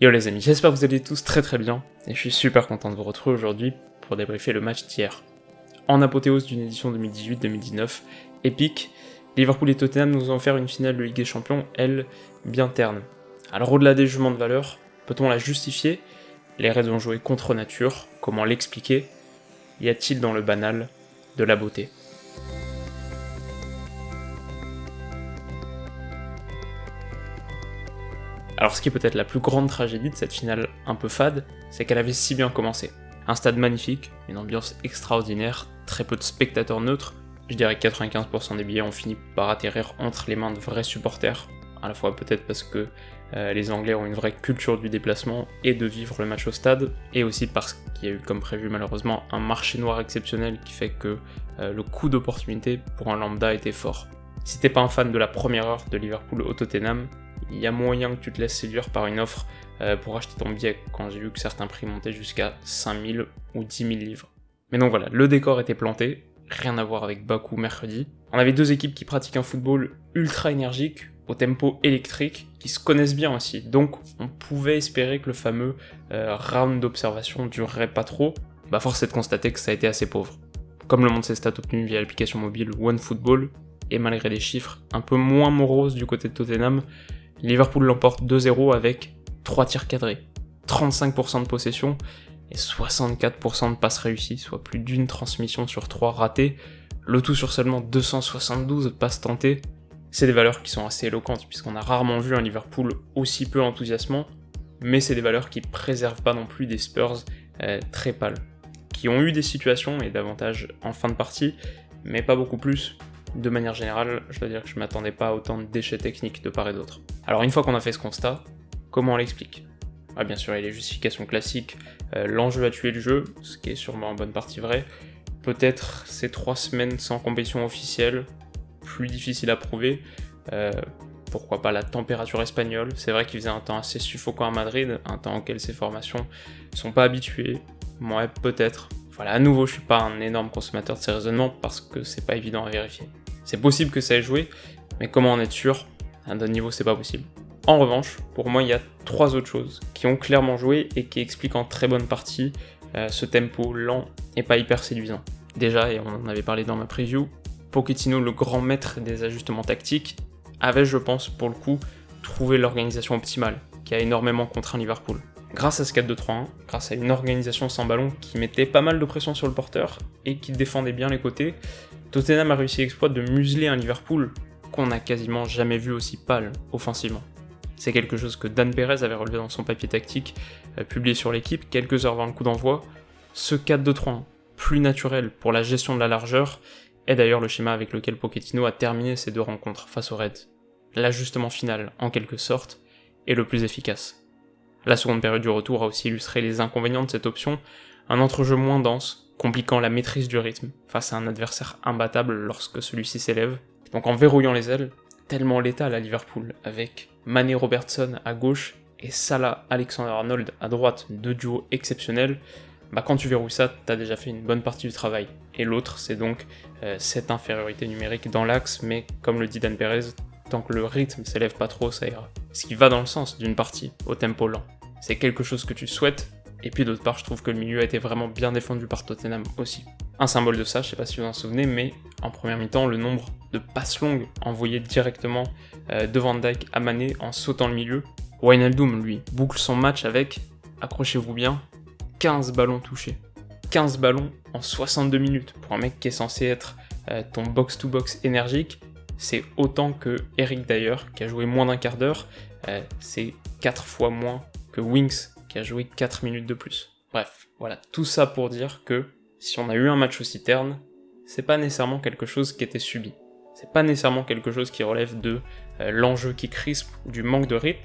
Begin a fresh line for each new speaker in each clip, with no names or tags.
Yo les amis, j'espère que vous allez tous très très bien, et je suis super content de vous retrouver aujourd'hui pour débriefer le match d'hier. En apothéose d'une édition 2018-2019, épique, Liverpool et Tottenham nous ont offert une finale de Ligue des Champions, elle, bien terne. Alors au-delà des jugements de valeur, peut-on la justifier? Les Reds ont joué contre nature, comment l'expliquer? Y a-t-il dans le banal de la beauté? Alors ce qui est peut-être la plus grande tragédie de cette finale un peu fade, c'est qu'elle avait si bien commencé. Un stade magnifique, une ambiance extraordinaire, très peu de spectateurs neutres, je dirais que 95% des billets ont fini par atterrir entre les mains de vrais supporters, à la fois peut-être parce que les Anglais ont une vraie culture du déplacement et de vivre le match au stade, et aussi parce qu'il y a eu comme prévu malheureusement un marché noir exceptionnel qui fait que le coût d'opportunité pour un lambda était fort. Si t'es pas un fan de la première heure de Liverpool au Tottenham, il y a moyen que tu te laisses séduire par une offre pour acheter ton billet quand j'ai vu que certains prix montaient jusqu'à 5000 ou 10 000 livres. Mais donc voilà, le décor était planté, rien à voir avec Bakou mercredi. On avait deux équipes qui pratiquent un football ultra énergique, au tempo électrique, qui se connaissent bien aussi, donc on pouvait espérer que le fameux round d'observation durerait pas trop. Force est de constater que ça a été assez pauvre. Comme le montrent ses stats obtenus via l'application mobile OneFootball, et malgré les chiffres un peu moins moroses du côté de Tottenham, Liverpool l'emporte 2-0 avec 3 tirs cadrés, 35% de possession et 64% de passes réussies, soit plus d'une transmission sur 3 ratées, le tout sur seulement 272 passes tentées. C'est des valeurs qui sont assez éloquentes puisqu'on a rarement vu un Liverpool aussi peu enthousiasmant, mais c'est des valeurs qui préservent pas non plus des Spurs très pâles, qui ont eu des situations et davantage en fin de partie, mais pas beaucoup plus. De manière générale, je dois dire que je m'attendais pas à autant de déchets techniques de part et d'autre. Alors une fois qu'on a fait ce constat, comment on l'explique? Bien sûr, il y a les justifications classiques, l'enjeu a tué le jeu, ce qui est sûrement en bonne partie vrai. Peut-être ces 3 semaines sans compétition officielle, plus difficile à prouver. Pourquoi pas la température espagnole? C'est vrai qu'il faisait un temps assez suffocant à Madrid, un temps auquel ces formations sont pas habituées. Ouais, peut-être. Voilà, à nouveau, je suis pas un énorme consommateur de ces raisonnements parce que c'est pas évident à vérifier. C'est possible que ça ait joué, mais comment en être sûr? À un niveau, c'est pas possible. En revanche, pour moi, il y a 3 autres choses qui ont clairement joué et qui expliquent en très bonne partie ce tempo lent et pas hyper séduisant. Déjà, et on en avait parlé dans ma preview, Pochettino, le grand maître des ajustements tactiques, avait, je pense, pour le coup, trouvé l'organisation optimale, qui a énormément contraint Liverpool. Grâce à ce 4-2-3-1, grâce à une organisation sans ballon qui mettait pas mal de pression sur le porteur et qui défendait bien les côtés, Tottenham a réussi l'exploit de museler un Liverpool qu'on n'a quasiment jamais vu aussi pâle offensivement. C'est quelque chose que Dan Perez avait relevé dans son papier tactique publié sur l'équipe quelques heures avant le coup d'envoi. Ce 4-2-3-1, plus naturel pour la gestion de la largeur, est d'ailleurs le schéma avec lequel Pochettino a terminé ses 2 rencontres face aux Reds. L'ajustement final, en quelque sorte, est le plus efficace. La seconde période du retour a aussi illustré les inconvénients de cette option, un entrejeu moins dense, compliquant la maîtrise du rythme face à un adversaire imbattable lorsque celui-ci s'élève. Donc en verrouillant les ailes, tellement létal à Liverpool, avec Mané Robertson à gauche et Salah Alexander-Arnold à droite, 2 duos exceptionnels, quand tu verrouilles ça, t'as déjà fait une bonne partie du travail. Et l'autre, c'est donc cette infériorité numérique dans l'axe, mais comme le dit Dan Perez, tant que le rythme s'élève pas trop, ça ira. Ce qui va dans le sens d'une partie, au tempo lent. C'est quelque chose que tu souhaites, et puis d'autre part, je trouve que le milieu a été vraiment bien défendu par Tottenham aussi. Un symbole de ça, je sais pas si vous en souvenez, mais en première mi-temps, le nombre de passes longues envoyées directement de Van Dijk à Mané en sautant le milieu. Wijnaldum, lui, boucle son match avec, accrochez-vous bien, 15 ballons touchés. 15 ballons en 62 minutes. Pour un mec qui est censé être ton box-to-box énergique, c'est autant que Eric Dyer, qui a joué moins d'un quart d'heure, c'est 4 fois moins que Winks, qui a joué 4 minutes de plus. Bref, voilà, tout ça pour dire que si on a eu un match aussi terne, c'est pas nécessairement quelque chose qui était subi. C'est pas nécessairement quelque chose qui relève de l'enjeu qui crispe ou du manque de rythme.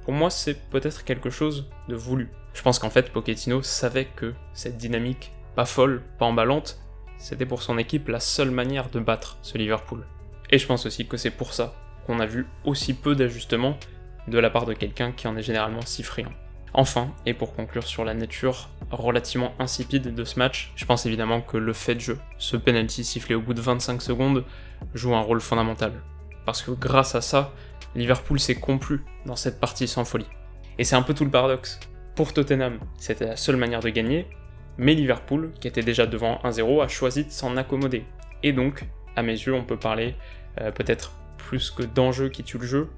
Pour moi, c'est peut-être quelque chose de voulu. Je pense qu'en fait, Pochettino savait que cette dynamique, pas folle, pas emballante, c'était pour son équipe la seule manière de battre ce Liverpool. Et je pense aussi que c'est pour ça qu'on a vu aussi peu d'ajustements de la part de quelqu'un qui en est généralement si friand. Enfin, et pour conclure sur la nature relativement insipide de ce match, je pense évidemment que le fait de jeu, ce penalty sifflé au bout de 25 secondes, joue un rôle fondamental. Parce que grâce à ça, Liverpool s'est complu dans cette partie sans folie. Et c'est un peu tout le paradoxe. Pour Tottenham, c'était la seule manière de gagner, mais Liverpool, qui était déjà devant 1-0, a choisi de s'en accommoder. Et donc, à mes yeux, on peut parler peut-être plus que d'enjeu qui tue le jeu,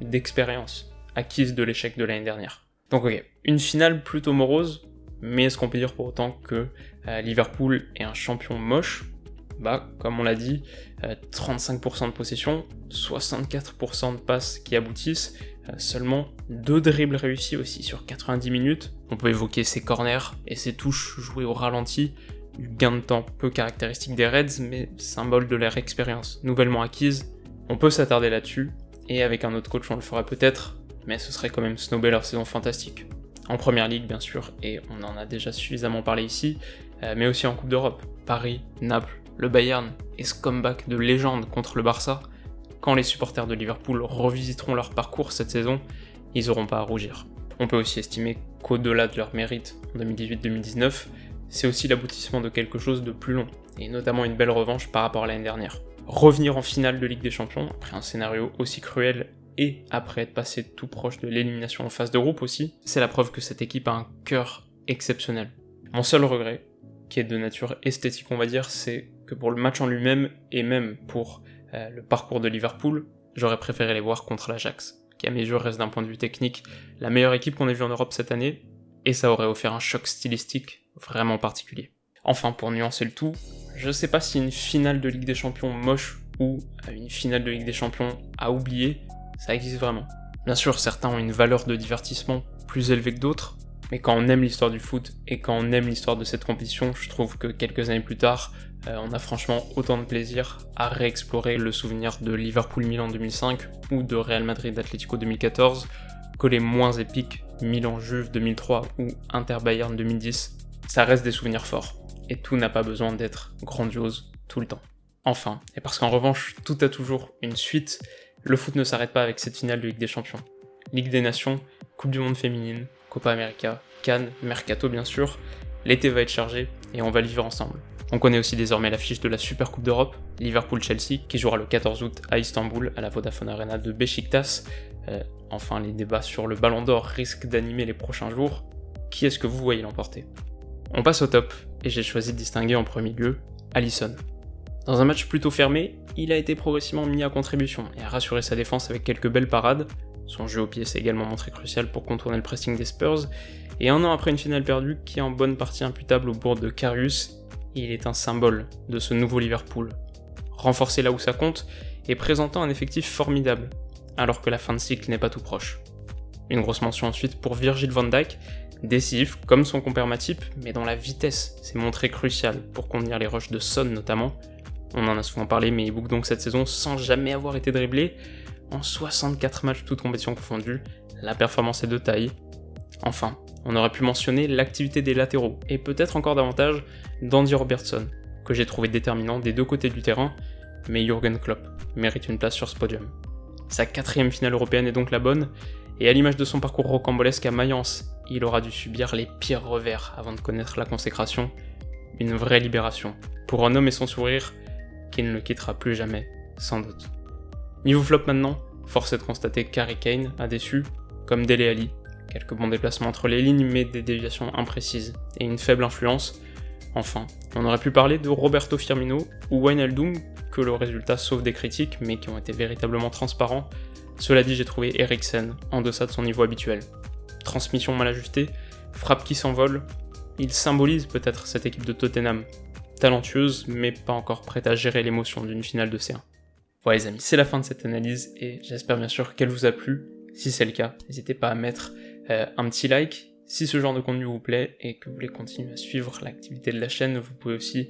d'expérience acquise de l'échec de l'année dernière. Donc ok, une finale plutôt morose, mais est-ce qu'on peut dire pour autant que Liverpool est un champion moche ? Bah, comme on l'a dit, 35% de possession, 64% de passes qui aboutissent, seulement 2 dribbles réussis aussi sur 90 minutes. On peut évoquer ses corners et ses touches jouées au ralenti, du gain de temps peu caractéristique des Reds, mais symbole de leur expérience nouvellement acquise. On peut s'attarder là-dessus, et avec un autre coach on le fera peut-être, mais ce serait quand même snobber leur saison fantastique. En Première Ligue bien sûr, et on en a déjà suffisamment parlé ici, mais aussi en Coupe d'Europe. Paris, Naples, le Bayern, et ce comeback de légende contre le Barça, quand les supporters de Liverpool revisiteront leur parcours cette saison, ils n'auront pas à rougir. On peut aussi estimer qu'au-delà de leur mérite en 2018-2019, c'est aussi l'aboutissement de quelque chose de plus long, et notamment une belle revanche par rapport à l'année dernière. Revenir en finale de Ligue des Champions, après un scénario aussi cruel, et après être passé tout proche de l'élimination en phase de groupe aussi, c'est la preuve que cette équipe a un cœur exceptionnel. Mon seul regret, qui est de nature esthétique on va dire, c'est que pour le match en lui-même, et même pour le parcours de Liverpool, j'aurais préféré les voir contre l'Ajax, qui à mes yeux reste d'un point de vue technique la meilleure équipe qu'on ait vue en Europe cette année, et ça aurait offert un choc stylistique vraiment particulier. Enfin, pour nuancer le tout, je sais pas si une finale de Ligue des Champions moche ou une finale de Ligue des Champions à oublier, ça existe vraiment. Bien sûr, certains ont une valeur de divertissement plus élevée que d'autres, mais quand on aime l'histoire du foot et quand on aime l'histoire de cette compétition, je trouve que quelques années plus tard, on a franchement autant de plaisir à réexplorer le souvenir de Liverpool-Milan 2005 ou de Real Madrid-Atlético 2014 que les moins épiques Milan-Juve 2003 ou Inter-Bayern 2010. Ça reste des souvenirs forts, et tout n'a pas besoin d'être grandiose tout le temps. Enfin, et parce qu'en revanche, tout a toujours une suite, le foot ne s'arrête pas avec cette finale de Ligue des Champions. Ligue des Nations, Coupe du Monde féminine, Copa América, Cannes, Mercato bien sûr, l'été va être chargé et on va le vivre ensemble. On connaît aussi désormais l'affiche de la Super Coupe d'Europe, Liverpool-Chelsea, qui jouera le 14 août à Istanbul, à la Vodafone Arena de Beşiktaş. Enfin, les débats sur le Ballon d'Or risquent d'animer les prochains jours. Qui est-ce que vous voyez l'emporter ? On passe au top, et j'ai choisi de distinguer en premier lieu Alisson. Dans un match plutôt fermé, il a été progressivement mis à contribution et a rassuré sa défense avec quelques belles parades. Son jeu au pied s'est également montré crucial pour contourner le pressing des Spurs, et un an après une finale perdue qui est en bonne partie imputable au bourdes de Karius, il est un symbole de ce nouveau Liverpool. Renforcé là où ça compte, et présentant un effectif formidable, alors que la fin de cycle n'est pas tout proche. Une grosse mention ensuite pour Virgil van Dijk, décisif comme son compère Matip, mais dont la vitesse s'est montrée cruciale pour contenir les rushs de Son notamment. On en a souvent parlé, mais il boucle donc cette saison sans jamais avoir été dribblé. En 64 matchs toutes compétitions confondues, la performance est de taille. Enfin, on aurait pu mentionner l'activité des latéraux, et peut-être encore davantage d'Andy Robertson, que j'ai trouvé déterminant des deux côtés du terrain, mais Jürgen Klopp mérite une place sur ce podium. Sa 4e finale européenne est donc la bonne, et à l'image de son parcours rocambolesque à Mayence, il aura dû subir les pires revers avant de connaître la consécration, une vraie libération, pour un homme et son sourire, qui ne le quittera plus jamais, sans doute. Niveau flop maintenant, force est de constater qu'Harry Kane a déçu, comme Dele Alli, quelques bons déplacements entre les lignes mais des déviations imprécises et une faible influence. Enfin, on aurait pu parler de Roberto Firmino ou Wijnaldum, que le résultat sauve des critiques mais qui ont été véritablement transparents. Cela dit, j'ai trouvé Eriksen en deçà de son niveau habituel. Transmission mal ajustée, frappe qui s'envole, il symbolise peut-être cette équipe de Tottenham, talentueuse mais pas encore prête à gérer l'émotion d'une finale de C1. Voilà les amis, c'est la fin de cette analyse et j'espère bien sûr qu'elle vous a plu. Si c'est le cas, n'hésitez pas à mettre un petit like. Si ce genre de contenu vous plaît et que vous voulez continuer à suivre l'activité de la chaîne, vous pouvez aussi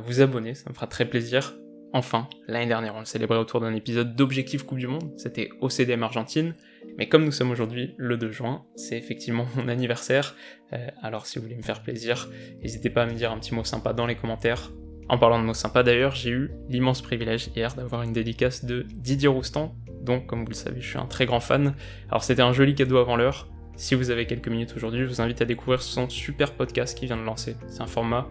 vous abonner, ça me fera très plaisir. Enfin, l'année dernière, on le célébrait autour d'un épisode d'Objectif Coupe du Monde, c'était OCDM Argentine, mais comme nous sommes aujourd'hui le 2 juin, c'est effectivement mon anniversaire, alors si vous voulez me faire plaisir, n'hésitez pas à me dire un petit mot sympa dans les commentaires. En parlant de mots sympas d'ailleurs, j'ai eu l'immense privilège hier d'avoir une dédicace de Didier Roustan, donc comme vous le savez, je suis un très grand fan. Alors c'était un joli cadeau avant l'heure. Si vous avez quelques minutes aujourd'hui, je vous invite à découvrir son super podcast qu'il vient de lancer. C'est un format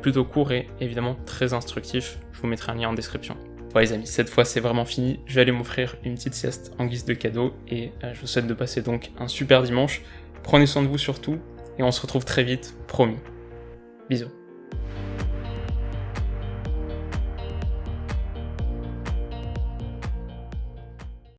plutôt court et évidemment très instructif, je vous mettrai un lien en description. Bon les amis, cette fois c'est vraiment fini, je vais aller m'offrir une petite sieste en guise de cadeau, et je vous souhaite de passer donc un super dimanche, prenez soin de vous surtout, et on se retrouve très vite, promis. Bisous.